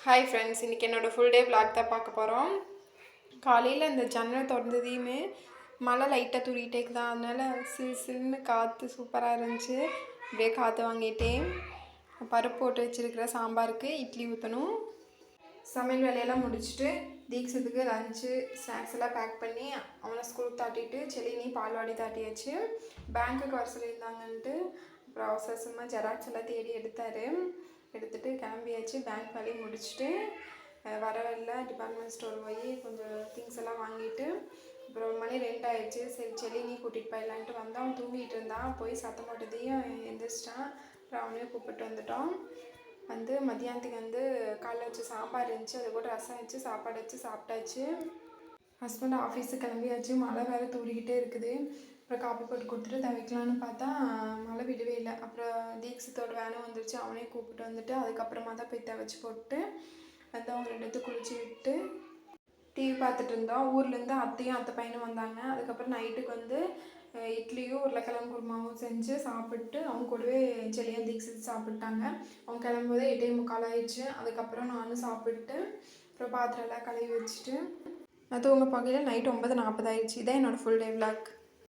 Hi friends, இன்றைக்கி என்னோடய full day vlog தான் பார்க்க போகிறோம். காலையில் இந்த ஜன்னல் திறந்ததையுமே மழை லைட்டாக தூரிகிட்டே தான், அதனால் சில்லுன்னு காற்று சூப்பராக இருந்துச்சு. அப்படியே காற்று வாங்கிட்டேன். பருப்பு போட்டு வச்சுருக்கிற சாம்பாருக்கு இட்லி ஊற்றணும். சமையல் வேலையெல்லாம் முடிச்சுட்டு தீக்ஷத்துக்கு லஞ்சு ஸ்நாக்ஸ் எல்லாம் பேக் பண்ணி அவனை ஸ்கூலுக்கு தாட்டிட்டு செலினி பால்வாடி தாட்டியாச்சு. பேங்க்குக்கு வர சொல்லியிருந்தாங்கன்ட்டு அப்புறம் அவசரமாக ஜெராக்ஸ் எல்லாம் தேடி எடுத்துகிட்டு கிளம்பியாச்சு. பேங்க் வேலையை முடிச்சுட்டு வர வழில டிபார்ட்மெண்ட் ஸ்டோர் போய் கொஞ்சம் திங்ஸ் எல்லாம் வாங்கிட்டு அப்புறம் மணி 2 ஆயிடுச்சு. சரி செலினி கூட்டிகிட்டு போயிடலான்ட்டு வந்தோம். அவன் தூங்கிட்டு இருந்தான். போய் சத்தம் போட்டதையும் எந்திரிச்சிட்டான். அப்புறம் அவனையும் கூப்பிட்டு வந்துட்டோம். மத்தியானத்துக்கு காலைல வச்சு சாம்பார் இருந்துச்சு, அதை கூட ரசம் வச்சு சாப்பாடு வச்சு சாப்பிட்டாச்சு. ஹஸ்பண்ட் ஆஃபீஸுக்கு கிளம்பியாச்சு. மழை வேறு தூரிக்கிட்டே இருக்குது. அப்புறம் காப்பி போட்டு கொடுத்துட்டு துவைக்கலான்னு பார்த்தா மழை விடவே இல்லை. அப்புறம் தீக்ஷத்தோட வேனும் வந்துருச்சு. அவனையும் கூப்பிட்டு வந்துட்டு அதுக்கப்புறமா தான் போய் துவைச்சி போட்டு அவங்க 2 குளிச்சு விட்டு டிவி பார்த்துட்டு இருந்தோம். ஊர்லேருந்து அத்தையும் அத்தை பையனும் வந்தாங்க. அதுக்கப்புறம் நைட்டுக்கு இட்லியும் உருளைக்கிழங்கு குருமாவும் செஞ்சு சாப்பிட்டு அவங்க கூடவே செலியாக தீக்ஷித் சாப்பிட்டாங்க. அவங்க கிளம்பும்போது 8:45 ஆயிடுச்சு. அதுக்கப்புறம் நானும் சாப்பிட்டு அப்புறம் பாத்திரம் எல்லாம் கழுவி வச்சுட்டு அது உங்கள் பகுதியில் நைட்டு 9:40 ஆயிடுச்சு. இதான் என்னோடய ஃபுல் டே விளாக்.